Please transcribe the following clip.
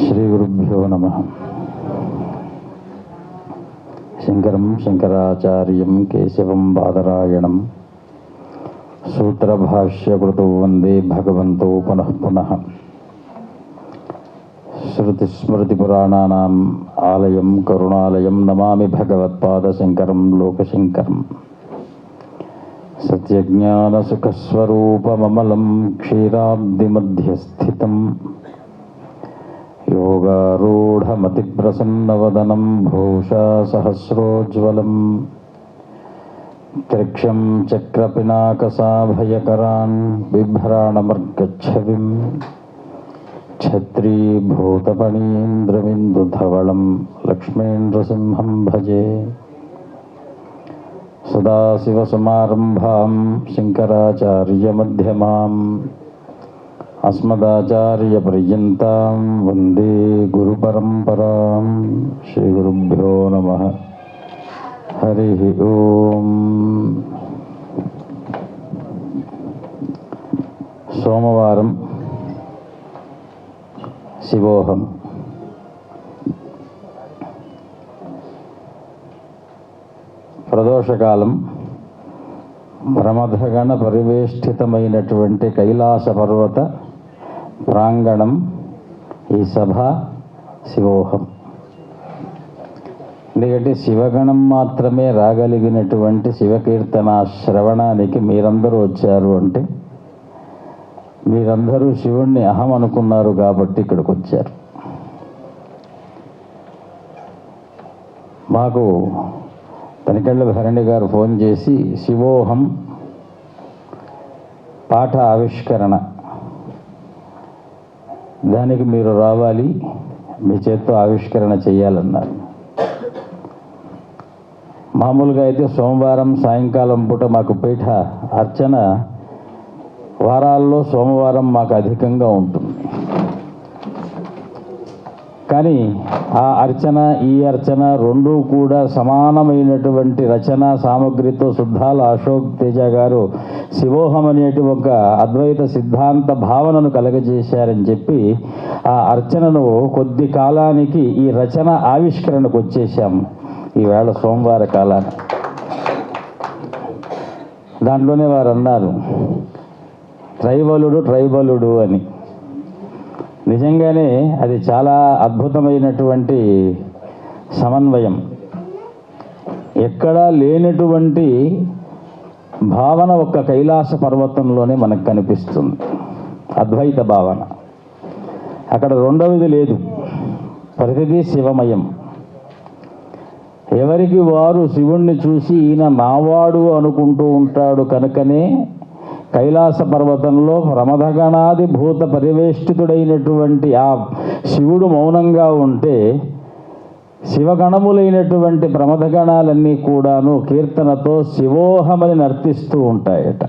శ్రీగురుభ్యో నమః. శంకరం శంకరాచార్యం కేశవం బాదరాయణం సూత్రభాష్యకృతో వందే భగవంతో పునః పునః. శృతిస్మృతిపురాణానాం ఆలయం కరుణాలయం నమామి భగవత్పాదశంకరం లోకశంకరం. సత్యజ్ఞానసుఖస్వరూపమమలం క్షీరాబ్దిమధ్యస్థితం యోగారూఢమతిప్రసన్నవదనం భూషా సహస్రోజ్వలం త్రిక్షం చక్రపినాకసాభయకరాన్ బిభ్రాణమర్గచ్ఛవిం ఛత్రీభూతపణీంద్రమిందుధవళం లక్ష్మీంద్రసింహం భజే. సదాశివసమారంభాం శంకరాచార్యమధ్యమాం అస్మదాచార్యపర్యంతాం వందే గురుపరంపరాం. శ్రీగురుభ్యో నమః. హరి ఓం. సోమవారం శివోహం. ప్రదోషకాలం ప్రమథగణ పరివేష్టితమైనటువంటి కైలాస పర్వత ప్రాంగణం. ఈ సభ శివోహం. ఎందుకంటే శివగణం మాత్రమే రాగలిగినటువంటి శివకీర్తన శ్రవణానికి మీరందరూ వచ్చారు అంటే మీరందరూ శివుణ్ణి అహం అనుకున్నారు కాబట్టి ఇక్కడికి వచ్చారు. మాకు తనికెళ్ళ భరణి గారు ఫోన్ చేసి శివోహం పాఠ ఆవిష్కరణ, దానికి మీరు రావాలి, మీ చేత్తో ఆవిష్కరణ చేయాలన్నారు. మామూలుగా అయితే సోమవారం సాయంకాలం పూట మాకు పీఠ అర్చన వారాల్లో సోమవారం మాకు అధికంగా ఉంటుంది. కానీ ఆ అర్చన ఈ అర్చన రెండూ కూడా సమానమైనటువంటి రచనా సామగ్రితో శుద్ధాల అశోక్ తేజ గారు శివోహం అనేటి ఒక అద్వైత సిద్ధాంత భావనను కలగజేశారని చెప్పి ఆ అర్చనను కొద్ది కాలానికి ఈ రచన ఆవిష్కరణకు వచ్చేసాం. ఈవేళ సోమవార కాలాన్ని దాంట్లోనే వారు అన్నారు ట్రైబలుడు అని. నిజంగానే అది చాలా అద్భుతమైనటువంటి సమన్వయం. ఎక్కడా లేనటువంటి భావన ఒక్క కైలాస పర్వతంలోనే మనకు కనిపిస్తుంది, అద్వైత భావన. అక్కడ రెండవది లేదు, ప్రతిదీ శివమయం. ఎవరికి వారు శివుణ్ణి చూసి ఈయన నావాడు అనుకుంటూ ఉంటాడు కనుకనే కైలాస పర్వతంలో ప్రమథగణాది భూత పరివేష్టితుడైనటువంటి ఆ శివుడు మౌనంగా ఉంటే శివగణములైనటువంటి ప్రమథగణాలన్నీ కూడాను కీర్తనతో శివోహమని నర్తిస్తూ ఉంటాయట.